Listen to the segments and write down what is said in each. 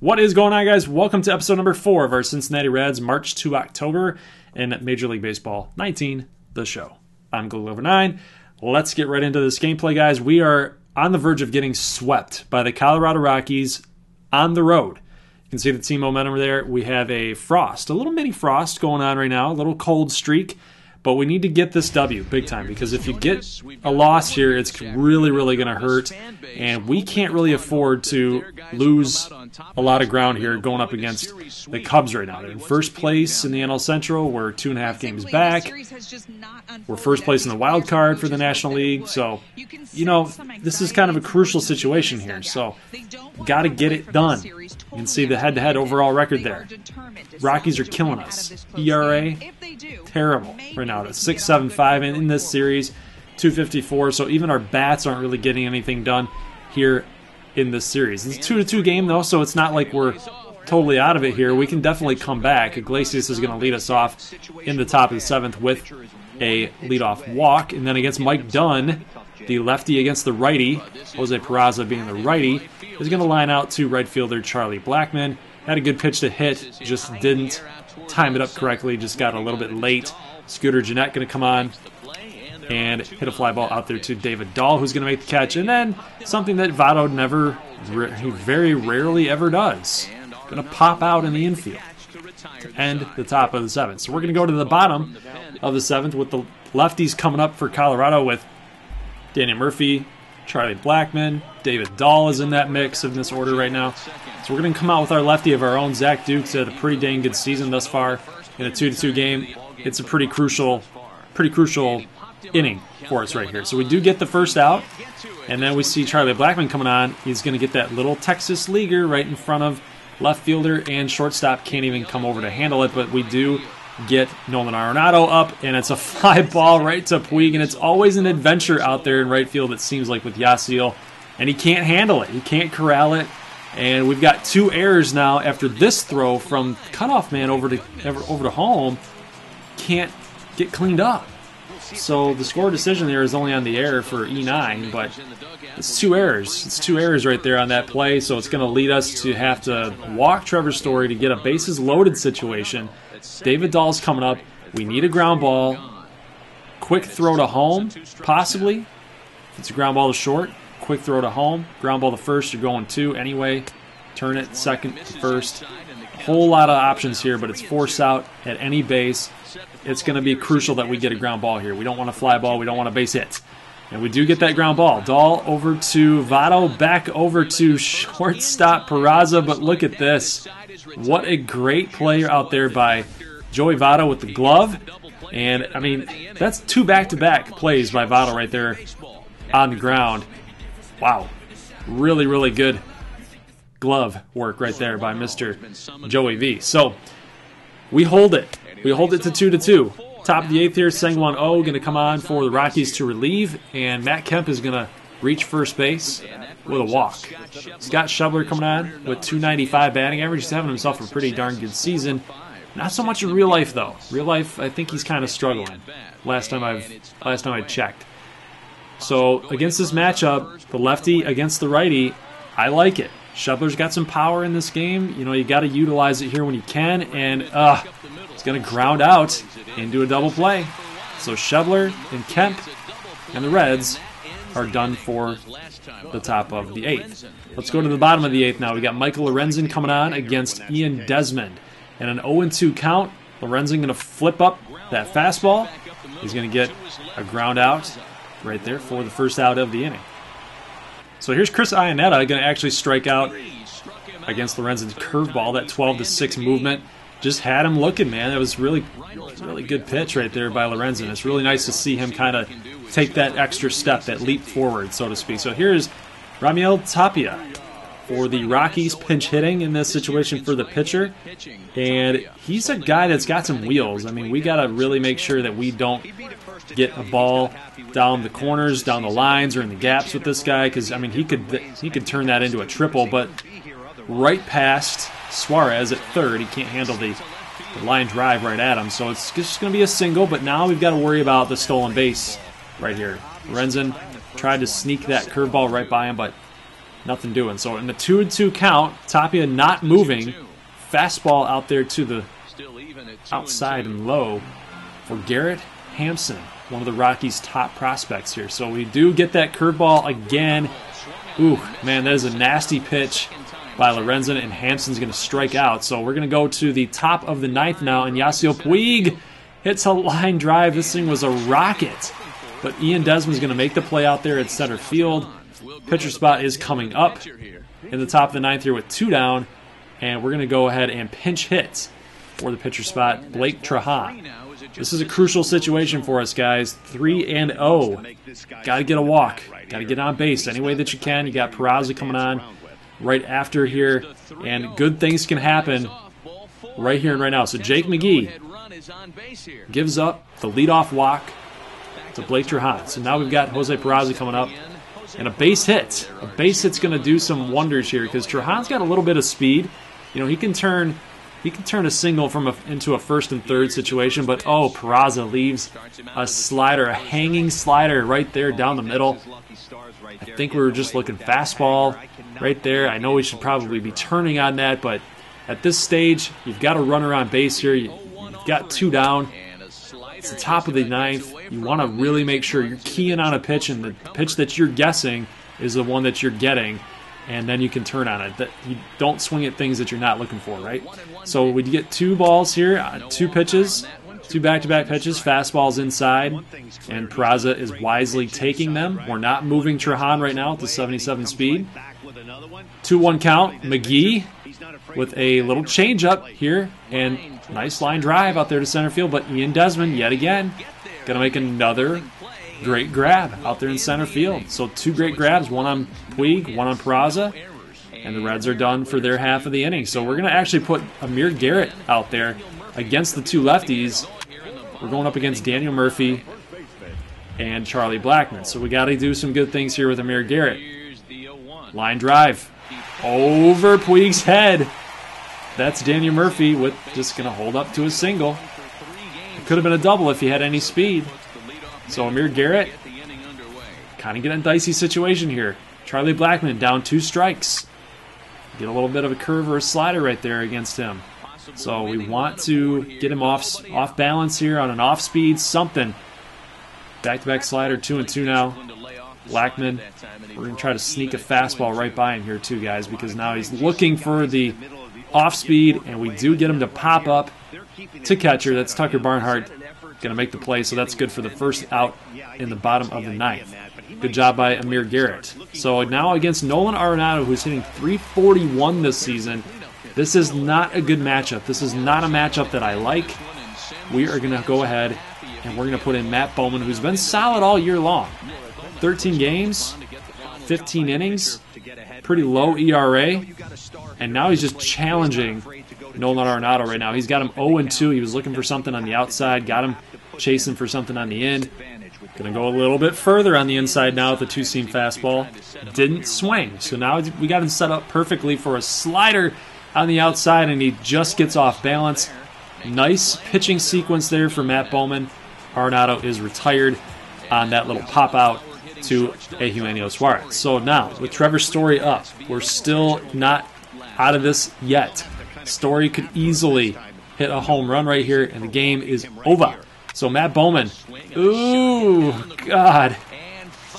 What is going on, guys? Welcome to episode number 4 of our Cincinnati Reds March to October in Major League Baseball 19, the show. I'm Glover9. Let's get right into this gameplay, guys. We are on the verge of getting swept by the Colorado Rockies on the road. You can see the team momentum there. We have a frost, a little mini frost going on right now, a little cold streak. But we need to get this W big time, because if you get a loss here, it's really, really going to hurt. And we can't really afford to lose a lot of ground here going up against the Cubs right now. They're in first place in the NL Central. We're 2.5 games back. We're first place in the wild card for the National League. So, you know, this is kind of a crucial situation here. So, got to get it done. You can see the head-to-head overall record there. Rockies are killing us. ERA, terrible right now. That's 6.75 in this series, 2.54. So even our bats aren't really getting anything done here in this series. It's a 2-2 game, though, so it's not like we're totally out of it here. We can definitely come back. Iglesias is going to lead us off in the top of the 7th with a leadoff walk. And then against Mike Dunn, the lefty against the righty, Jose Peraza being the righty, is going to line out to right fielder Charlie Blackmon. Had a good pitch to hit, just didn't time it up correctly, just got a little bit late. Scooter Gennett going to come on and hit a fly ball out there to David Dahl, who's going to make the catch. And then something that Votto he very rarely ever does, going to pop out in the infield to end the top of the 7th. So we're going to go to the bottom of the 7th with the lefties coming up for Colorado with Daniel Murphy, Charlie Blackmon, David Dahl is in that mix in this order right now. So we're going to come out with our lefty of our own. Zach Dukes had a pretty dang good season thus far in a 2-2 game. It's a pretty crucial inning for us right here. So we do get the first out, and then we see Charlie Blackmon coming on. He's going to get that little Texas leaguer right in front of left fielder, and shortstop can't even come over to handle it, but we do get Nolan Arenado up, and it's a fly ball right to Puig, and it's always an adventure out there in right field, it seems like, with Yasiel, and he can't handle it. He can't corral it, and we've got 2 errors now after this throw from cutoff man over to home. Can't get cleaned up. So the score decision there is only on the error for E9, but it's 2 errors. It's 2 errors right there on that play, so it's going to lead us to have to walk Trevor Story to get a bases loaded situation. David Dahl's coming up. We need a ground ball. Quick throw to home, possibly. If it's a ground ball to short, quick throw to home. Ground ball to first, you're going 2 anyway. Turn it second to first. Whole lot of options here, but it's force out at any base. It's going to be crucial that we get a ground ball here. We don't want a fly ball. We don't want a base hit. And we do get that ground ball. Dahl over to Votto, back over to shortstop Peraza, but look at this. What a great play out there by Joey Votto with the glove. And, I mean, that's 2 back-to-back plays by Votto right there on the ground. Wow. Really, really good glove work right there by Mr. Joey V. So, we hold it. We hold it to 2-2. Top of the 8th here, Sang-Won Oh going to come on for the Rockies to relieve, and Matt Kemp is going to reach first base with a walk. Scott Schebler coming on with 295 batting average. He's having himself a pretty darn good season. Not so much in real life, though. Real life, I think he's kind of struggling. Last time I checked. So against this matchup, the lefty against the righty, I like it. Schebler's got some power in this game. You know, you got to utilize it here when you can, and it's going to ground out into a double play. So Schebler and Kemp and the Reds are done for the top of the 8th. Let's go to the bottom of the 8th now. We got Michael Lorenzen coming on against Ian Desmond. And an 0-2 count. Lorenzen going to flip up that fastball. He's going to get a ground out right there for the first out of the inning. So here's Chris Iannetta going to actually strike out against Lorenzen's curveball. That 12-6 movement just had him looking, man. It was really good pitch right there by Lorenzen. It's really nice to see him kind of take that extra step, that leap forward, so to speak. So here's Raimel Tapia for the Rockies, pinch hitting in this situation for the pitcher. And he's a guy that's got some wheels. I mean, we got to really make sure that we don't get a ball down the corners, down the lines, or in the gaps with this guy, because, I mean, he could turn that into a triple, but right past Suarez at third, he can't handle the line drive right at him, so it's just going to be a single, but now we've got to worry about the stolen base right here. Lorenzen tried to sneak that curveball right by him, but Nothing doing. So in the 2-2 count, Tapia not moving. Fastball out there to the outside and low for Garrett Hampson, one of the Rockies' top prospects here. So we do get that curveball again. Ooh, man, that is a nasty pitch by Lorenzen, and Hampson's going to strike out. So we're going to go to the top of the 9th now, and Yasiel Puig hits a line drive. This thing was a rocket, but Ian Desmond's going to make the play out there at center field. Pitcher spot is coming up in the top of the 9th here with 2 down, and we're going to go ahead and pinch hit for the pitcher spot, Blake Trahan. This is a crucial situation for us, guys. 3-0. Got to get a walk. Got to get on base any way that you can. You got Peraza coming on right after here, and good things can happen right here and right now. So Jake McGee gives up the leadoff walk to Blake Trahan. So now we've got Jose Peraza coming up, and a base hit. A base hit's going to do some wonders here because Trahan's got a little bit of speed. You know, he can turn a single into a first and third situation, but oh, Peraza leaves a slider, a hanging slider right there down the middle. I think we were just looking fastball right there. I know we should probably be turning on that, but at this stage, you've got a runner on base here. You've got 2 down. It's the top of the 9th. You want to really make sure you're keying on a pitch, and the pitch that you're guessing is the one that you're getting, and then you can turn on it. That you don't swing at things that you're not looking for, right? So we get 2 balls here, 2 pitches, 2 back-to-back pitches, fastballs inside, and Peraza is wisely taking them. We're not moving Trahan right now at the 77 speed. 2-1 count. McGee with a little changeup here, and nice line drive out there to center field, but Ian Desmond, yet again, going to make another great grab out there in center field. So 2 great grabs, one on Puig, one on Peraza, and the Reds are done for their half of the inning. So we're going to actually put Amir Garrett out there against the 2 lefties. We're going up against Daniel Murphy and Charlie Blackmon. So we got to do some good things here with Amir Garrett. Line drive over Puig's head. That's Daniel Murphy with just going to hold up to a single. It could have been a double if he had any speed. So Amir Garrett, kind of getting a dicey situation here. Charlie Blackmon down 2 strikes. Get a little bit of a curve or a slider right there against him. So we want to get him off balance here on an off speed, something. Back-to-back slider, 2-2 now. Blackmon, we're going to try to sneak a fastball right by him here too, guys, because now he's looking for the off speed, and we do get him to pop up to catcher. That's Tucker Barnhart going to make the play, so that's good for the first out in the bottom of the 9th. Good job by Amir Garrett. So now against Nolan Arenado, who's hitting .341 this season, this is not a good matchup. This is not a matchup that I like. We are going to go ahead and we're going to put in Matt Bowman, who's been solid all year long. 13 games, 15 innings, pretty low ERA, and now he's just challenging Nolan Arenado right now. He's got him 0-2. He was looking for something on the outside, got him chasing for something on the end. Going to go a little bit further on the inside now with the 2-seam fastball. Didn't swing, so now we got him set up perfectly for a slider on the outside, and he just gets off balance. Nice pitching sequence there for Matt Bowman. Arenado is retired on that little pop-out to Eugenio Suarez. So now, with Trevor Story up, we're still not out of this yet. Story could easily hit a home run right here, and the game is over. So Matt Bowman, ooh, God,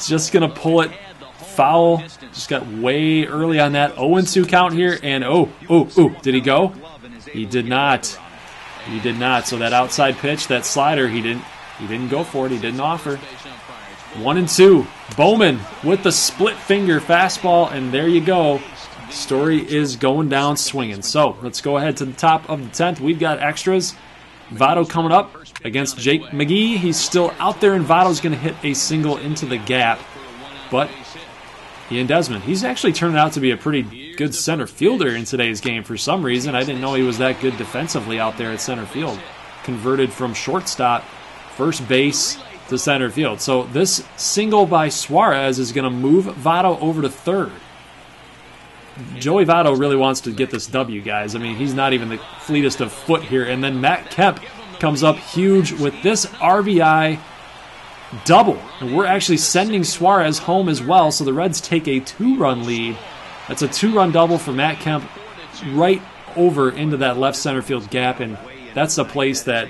just going to pull it foul. Just got way early on that 0-2 count here, and did he go? He did not. He did not. So that outside pitch, that slider, he didn't go for it. He didn't offer. 1-2. Bowman with the split finger fastball, and there you go. Story is going down swinging. So let's go ahead to the top of the 10th. We've got extras. Votto coming up against Jake McGee. He's still out there, and Votto's going to hit a single into the gap. But Ian Desmond, he's actually turning out to be a pretty good center fielder in today's game for some reason. I didn't know he was that good defensively out there at center field. Converted from shortstop, first base to center field. So this single by Suarez is going to move Votto over to third. Joey Votto really wants to get this W, guys. I mean, he's not even the fleetest of foot here. And then Matt Kemp comes up huge with this RBI double. And we're actually sending Suarez home as well, so the Reds take a 2-run lead That's a 2-run double for Matt Kemp right over into that left center field gap, and that's the place that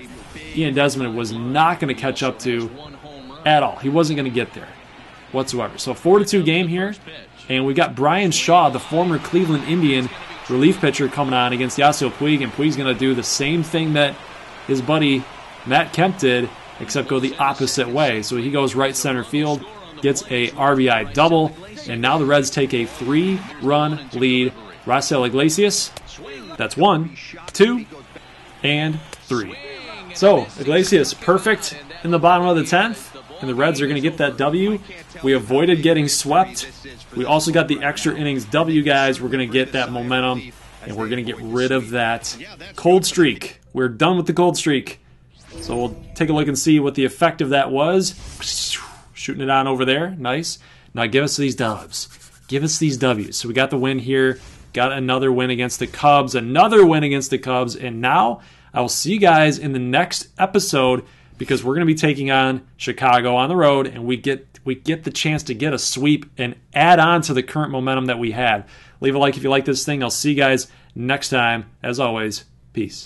Ian Desmond was not going to catch up to at all. He wasn't going to get there whatsoever. So 4-2 game here, and we got Brian Shaw, the former Cleveland Indian relief pitcher, coming on against Yasiel Puig, and Puig's going to do the same thing that his buddy Matt Kemp did, except go the opposite way. So he goes right center field, gets a RBI double, and now the Reds take a 3-run lead. Raisel Iglesias, that's 1, 2, and 3. So Iglesias perfect in the bottom of the 10th, and the Reds are going to get that W. We avoided getting swept. We also got the extra innings W, guys. We're going to get that momentum, and we're going to get rid of that cold streak. We're done with the cold streak. So we'll take a look and see what the effect of that was. Shooting it on over there. Nice. Now give us these dubs. Give us these W's. So we got the win here. Got another win against the Cubs. Another win against the Cubs. And now I will see you guys in the next episode, because we're going to be taking on Chicago on the road, and we get the chance to get a sweep and add on to the current momentum that we had. Leave a like if you like this thing. I'll see you guys next time. As always, peace.